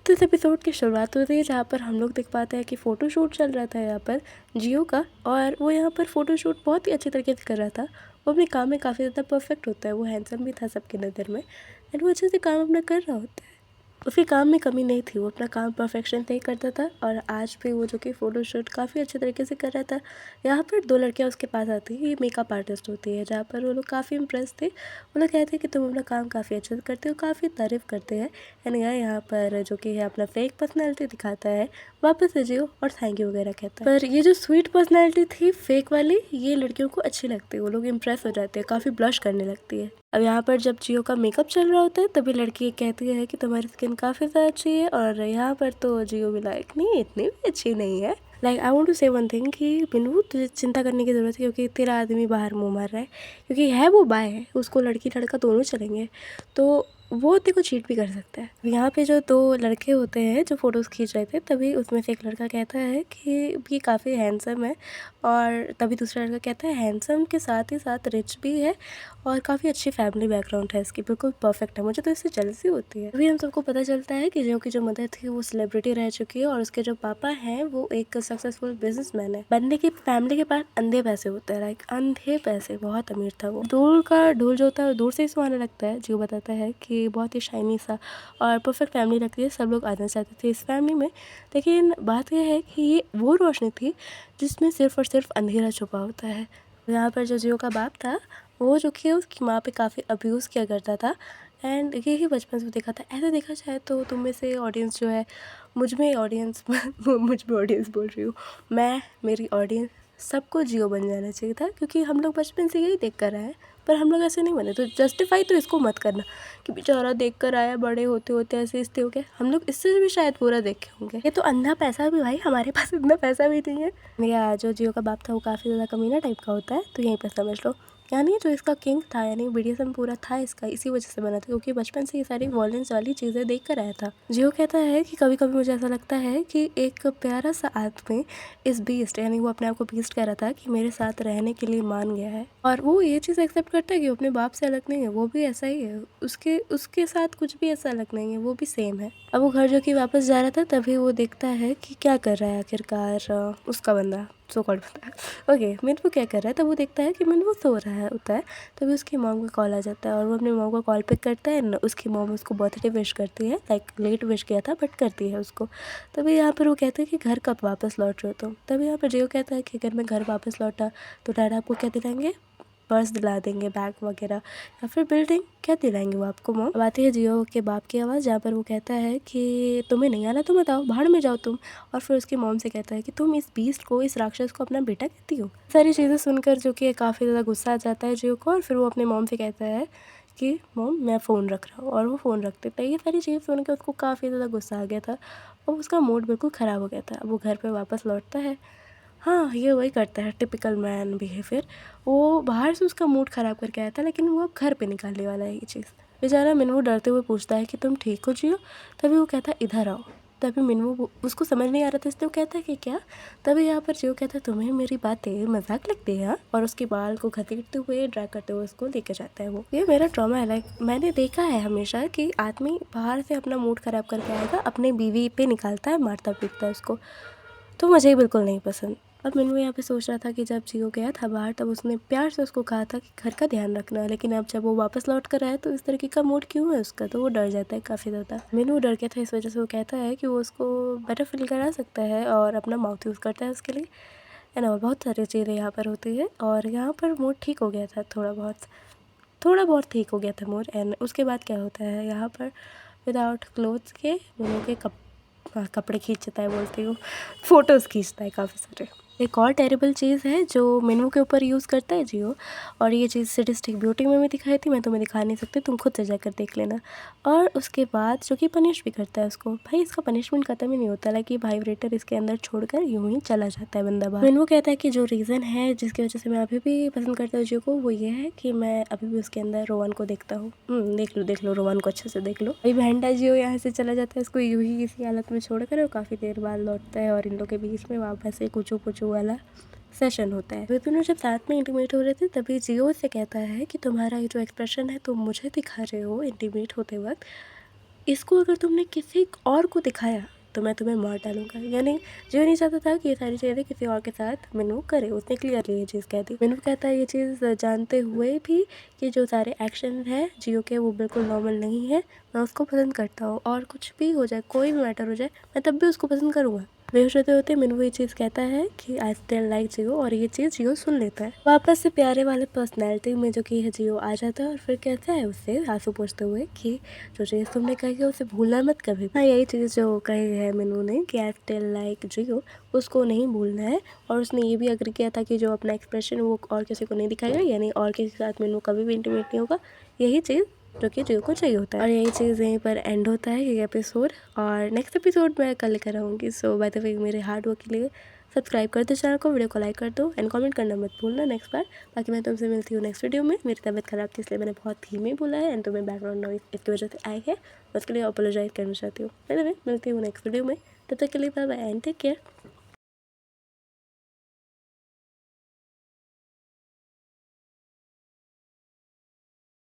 तो इस एपिसोड की शुरुआत होती है जहाँ पर हम लोग देख पाते हैं कि फ़ोटोशूट चल रहा था यहाँ पर जियो का। और वो यहाँ पर फ़ोटोशूट बहुत ही अच्छे तरीके से कर रहा था। वो अपने काम में काफ़ी ज़्यादा परफेक्ट होता है, वो हैंडसम भी था सबकी नज़र में एंड वो अच्छे से काम अपना कर रहा होता है। उसके काम में कमी नहीं थी, वो अपना काम परफेक्शन से ही करता था। और आज भी वो जो कि फ़ोटोशूट काफ़ी अच्छे तरीके से कर रहा था। यहाँ पर दो लड़कियाँ उसके पास आती हैं, ये मेकअप आर्टिस्ट होती है, जहाँ पर वो लोग काफ़ी इम्प्रेस थे। वो लोग कहते हैं कि तुम अपना काम काफ़ी अच्छे से करते हो, काफ़ी तारीफ़ करते हैं। एंड यहाँ पर जो कि है अपना फेक पर्सनैलिटी दिखाता है, वापस से जियो और थैंक यू वगैरह कहता है। पर ये जो स्वीट पर्सनैलिटी थी फेक वाली, ये लड़कियों को अच्छी लगती है, वो लोग इम्प्रेस हो जाते हैं, काफ़ी ब्लश करने लगती है। अब यहाँ पर जब जियो का मेकअप चल रहा होता है तभी लड़की कहती है कि तुम्हारी स्किन काफ़ी ज़्यादा अच्छी है। और यहाँ पर तो जियो भी लाइक नहीं, इतनी भी अच्छी नहीं है। लाइक आई वॉन्ट टू से वन थिंग कि बिनू तुझे चिंता करने की ज़रूरत है, क्योंकि तेरा आदमी बाहर मुंह मार रहा है, क्योंकि है वो बाय है, उसको लड़की लड़का दोनों चलेंगे, तो वो तेरे को चीट भी कर सकता है। यहाँ पे जो दो लड़के होते हैं जो फ़ोटोज़ खींच रहे थे, तभी उसमें से एक लड़का कहता है कि ये काफ़ी हैंडसम है। और तभी दूसरा लड़का कहता है हैंडसम के साथ ही साथ रिच भी है और काफ़ी अच्छी फैमिली बैकग्राउंड है इसकी, बिल्कुल परफेक्ट है, मुझे तो इससे जेलसी होती है। अभी हम सबको पता चलता है कि जियो की जो मदर थी वो सेलिब्रिटी रह चुकी है और उसके जो पापा हैं वो एक सक्सेसफुल बिजनेसमैन है। बंदे की फैमिली के पास अंधे पैसे होते हैं, लाइक अंधे पैसे, बहुत अमीर था वो। दूर का ढोल जो होता है दूर से ही सुहाना लगता है। जियो बताता है कि बहुत ही शाइनी सा और परफेक्ट फैमिली लगती है, सब लोग आना चाहते थे इस फैमिली में। लेकिन बात यह है कि ये वो रोशनी थी जिसमें सिर्फ और सिर्फ अंधेरा छुपा होता है। यहाँ पर जो जियो का बाप था वो जो कि उसकी माँ पे काफ़ी अब्यूज़ किया करता था। एंड यही बचपन से देखा था। ऐसे देखा जाए तो तुम में से ऑडियंस जो है, मुझ में ऑडियंस मुझ में ऑडियंस बोल रही हूँ मैं, मेरी ऑडियंस, सबको जियो बन जाना चाहिए था, क्योंकि हम लोग बचपन से यही देख कर आए हैं। पर हम लोग ऐसे नहीं बने, तो जस्टिफाई तो इसको मत करना कि बेचारा देख कर आया, बड़े होते होते ऐसे इसते हो गए। हम लोग इससे भी शायद पूरा देखे होंगे। ये तो अंधा पैसा भी भाई, हमारे पास इतना पैसा भी नहीं है। मेरा जो जियो का बाप था वो काफ़ी ज़्यादा कमीना टाइप का होता है, तो यहीं पर समझ लो। यानी जो इसका किंग था, यानी BDSM पूरा था इसका, इसी वजह से बना था, क्योंकि बचपन से ये सारी वॉयलेंस वाली चीज़ें देख कर आया था। जियो कहता है कि कभी कभी मुझे ऐसा लगता है कि एक प्यारा सा आदमी इस बीस्ट, यानी वो अपने आप को बीस्ट कह रहा था, कि मेरे साथ रहने के लिए मान गया है। और वो ये चीज़ एक्सेप्ट करता है कि वो अपने बाप से अलग नहीं है, वो भी ऐसा ही है, उसके उसके साथ कुछ भी ऐसा अलग नहीं है, वो भी सेम है। अब वो घर जो कि वापस जा रहा था तभी वो देखता है कि क्या कर रहा है आखिरकार उसका बंदा, सो कॉल्ड बंदा। ओके, मिनवू क्या कर रहा है, तब वो देखता है कि मिनवू सो रहा है होता है। तभी उसकी मॉम का कॉल आ जाता है और वो अपनी मॉम का कॉल पिक करता है। उसकी मॉम उसको बर्थडे विश करती है, लाइक लेट विश किया था बट करती है उसको। तभी यहाँ पर वो कहते हैं कि घर कब वापस लौट रहे हो तुम। तभी यहाँ पर जियो कहता है कि अगर मैं घर वापस लौटा तो डैडा आपको क्या दिलाएंगे, पर्स दिला देंगे, बैग वगैरह, या फिर बिल्डिंग, क्या दिलाएंगे वो आपको मॉम। अब आती है जियो के बाप की आवाज़, जहाँ पर वो कहता है कि तुम्हें नहीं आना तो मत आओ, बाहर में जाओ तुम। और फिर उसकी मॉम से कहता है कि तुम इस बीस्ट को, इस राक्षस को अपना बेटा कहती हो। सारी चीज़ें सुनकर जो कि काफ़ी ज़्यादा गुस्सा आ जाता है जियो को, और फिर वो अपने मॉम से कहता है कि मॉम मैं फ़ोन रख रहा हूँ, और वो फ़ोन रख देता है। ये सारी चीज़ें सुन के उसको काफ़ी ज़्यादा गुस्सा आ गया था और उसका मूड बिल्कुल ख़राब हो गया था। अब वो घर पर वापस लौटता है। हाँ, ये वही करता है टिपिकल मैन बिहेवियर। वो बाहर से उसका मूड ख़राब करके आया था, लेकिन वो अब घर पे निकालने वाला है ये चीज़। बेचारा मिनवू डरते हुए पूछता है कि तुम ठीक हो जियो। तभी वो कहता है इधर आओ। तभी मिनवू, उसको समझ नहीं आ रहा था इसलिए वो कहता है कि क्या। तभी यहाँ पर जियो कहता है तुम्हें मेरी बातें मजाक लगती है, हाँ? और उसके बाल को घसीटते हुए ड्रैग करते हुए उसको लेकर जाता है। वो ये मेरा ट्रॉमा है। लाइक मैंने देखा है हमेशा कि आदमी बाहर से अपना मूड ख़राब करके आएगा, अपने बीवी पे निकालता है, मारता पीटता है उसको, तो मुझे ही बिल्कुल नहीं पसंद। अब मैंने यहाँ पे सोच रहा था कि जब जियो गया था बाहर तब उसने प्यार से उसको कहा था कि घर का ध्यान रखना, लेकिन अब जब वो वापस लौट कर आया तो इस तरीके का मूड क्यों है उसका, तो वो डर जाता है काफ़ी ज़्यादा। मैंने वो डर गया था, इस वजह से वो कहता है कि वो उसको बेटर फील करा सकता है और अपना माउथ यूज़ करता है उसके लिए, एंड और बहुत सारी चीज़ें यहाँ पर होती है। और यहाँ पर मूड ठीक हो गया था, थोड़ा बहुत ठीक हो गया था मूड। एंड उसके बाद क्या होता है यहाँ पर, विदाउट क्लोथ्स के दोनों के कपड़े खींचता है, बोलती हूँ फ़ोटोज़ खींचता है काफ़ी सारे। एक और टेरिबल चीज़ है जो मिनवू के ऊपर यूज़ करता है जियो, और ये चीज़ सैडिस्टिक ब्यूटी में भी दिखाई थी, मैं तुम्हें दिखा नहीं सकती, तुम खुद से जाकर देख लेना। और उसके बाद जो कि पनिश भी करता है उसको। भाई इसका पनिशमेंट ख़त्म ही नहीं होता, लाइक ये वाइब्रेटर इसके अंदर छोड़कर यूँ ही चला जाता है बंदा बाहर। मिनवू कहता है कि जो रीज़न है जिसकी वजह से मैं अभी भी पसंद करता हूँ जियो को, वो ये है कि मैं अभी भी उसके अंदर रोहन को देखता हूँ। देख लो रोहन को अच्छे से देख लो। अभी भैंडा जियो यहाँ से चला जाता है, उसको यूँ ही इसी हालत में छोड़कर, और काफ़ी देर बाद लौटता है और इन लोगों के बीच में वापस से कुचू पुचू वाला सेशन होता है। वे दोनों जब साथ में इंटीमेट हो रहे थे तभी जियो से कहता है कि तुम्हारा ये जो एक्सप्रेशन है तुम मुझे दिखा रहे हो इंटीमेट होते वक्त, इसको अगर तुमने किसी और को दिखाया तो मैं तुम्हें मार डालूंगा। यानी जियो नहीं चाहता था कि ये सारी चीज़ें किसी और के साथ मिनू करे, उसने क्लियरली ये चीज़ कह दी। मिनू कहता है ये चीज़ जानते हुए भी कि जो सारे एक्शन है जियो के वो बिल्कुल नॉर्मल नहीं है, मैं उसको पसंद करता हूँ और कुछ भी हो जाए, कोई भी मैटर हो जाए, मैं तब भी उसको पसंद करूँगा। बेहोश होते होते मिनू ये चीज़ कहता है कि आई स्टिल लाइक जियो, और ये चीज़ जियो सुन लेता है। वापस से प्यारे वाले पर्सनैलिटी में जो कि है जियो आ जाता है और फिर कहता है उससे आंसू पोंछते हुए कि जो चीज़ तुमने कही है उसे भूलना मत कभी। हाँ, यही चीज़ जो कही है मिनू ने कि आई स्टिल लाइक जियो, उसको नहीं भूलना है। और उसने ये भी एग्री किया था कि जो अपना एक्सप्रेशन वो और किसी को नहीं दिखाएगा, यानी और किसी के साथ मिनू कभी भी इंटीमेट नहीं होगा। यही चीज़ जो कि जियो को चाहिए होता है। और यही चीज़ यहीं पर एंड होता है ये एपिसोड, और नेक्स्ट एपिसोड मैं कल लेकर आऊँगी। सो बाय द वे, मेरे हार्ड वर्क के लिए सब्सक्राइब कर दो चैनल को, वीडियो को लाइक कर दो एंड कमेंट करना मत भूलना नेक्स्ट बार। बाकी मैं तुमसे मिलती हूँ नेक्स्ट वीडियो में। मेरी तबीयत ख़राब थी इसलिए मैंने बहुत धीमे बोला है एंड तुम्हें बैकग्राउंड नॉइस इसकी वजह से आई है, उसके लिए अपोलोजाइज करना चाहती हूँ। बाय द वे, मिलती हूँ नेक्स्ट वीडियो में। तब तक के लिए bye bye and take care.